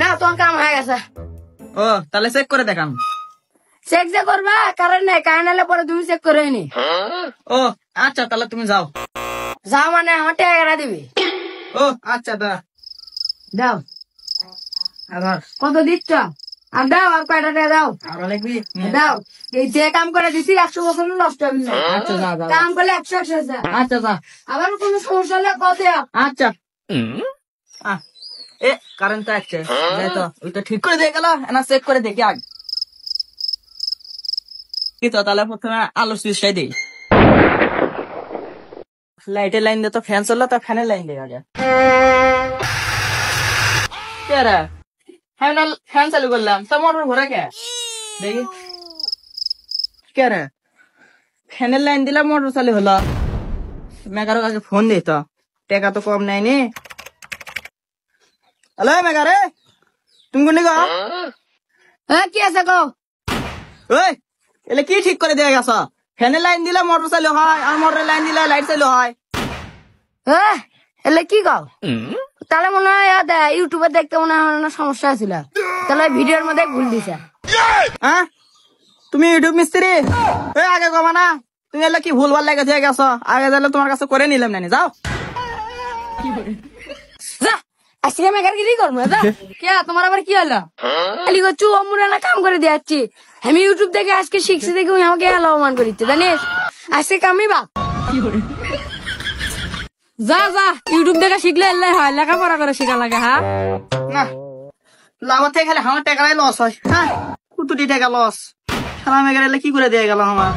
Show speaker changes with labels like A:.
A: না তোমার কাম হয়ে গেছে।
B: ও তাহলে চেক করে দেখান।
A: চেক যে করবা কারণ নাই, কারেন্ট এলে পরে তুমি চেক করে নি।
B: ও আচ্ছা তাহলে তুমি যাও।
A: যাও মানে আমার টাকা দিবি।
B: ও আচ্ছা
A: দাও
B: আবার
A: কত দিচ্ছ? আর দাও, আর কয়টা টাকা দাও।
B: আরো লিখবি?
A: দাও, এই যে কাম করে দিছি 100 বছর নষ্ট হবে না।
B: আচ্ছা যা যা।
A: কাম করলে 100 যা।
B: আচ্ছা যা।
A: আবার কোনো সমস্যা হলে কত?
B: আচ্ছা এ কারেন্ট আছে যাই তো, ওইটা ঠিক করে দিয়ে গেল না, চেক করে দেখি আগে কি। তো তাহলে প্রথমে আলো সুইচটাই দিই। লাইটের লাইন দিয়ে তো ফ্যান চললো, তো ফ্যানের লাইন দিই আগে। কে রে ফ্যান চালু করলাম তো মোটর ঘুরে কে দেখি। কে রে ফ্যানের লাইন দিলাম মোটর চালু হলো। মেকারো কাছে ফোন দিই তো, টাকা তো কম নেয়নি। হ্যালো মেকারে, তুমি কোন গো?
A: হ্যাঁ কি আছে গো?
B: ওই এলে কি ঠিক করে দিয়ে গেছ? ফ্যানের লাইন দিলে মোটর চালু হয়, আর মোটরের লাইন দিলে লাইট চালু হয়।
A: হ্যাঁ এলে কি গাও? তাহলে মনে হয় ইউটিউবে দেখতে মনে হয় না সমস্যা ছিল, তাহলে ভিডিওর মধ্যে ভুল দিছে।
B: হ্যাঁ তুমি ইউটিউব মিস্ত্রি? ওই আগে কমা না, তুমি এলে কি ভুল ভাল লাগে দিয়ে গেছ। আগে তাহলে তোমার কাছে করে নিলাম না, যাও।
A: আজকে মেকার কি করবো? কে তোমার আবার কি হলো? খালি করছু অমরা না কাম করে দিচ্ছি। আমি ইউটিউব থেকে আজকে শিখছি দেখে আমাকে অপমান করিতে জানিস। আজকে কামই বা যা যা, ইউটিউব দেখে শিখলে এলে হয়, লেখাপড়া করে শিখা লাগে। হ্যাঁ
B: না লাভের থেকে খালি আমার টাকাটাই লস হয়। হ্যাঁ কুতুটি টাকা লস। সারা মেঘার এলে কি করে দিয়ে গেল আমার।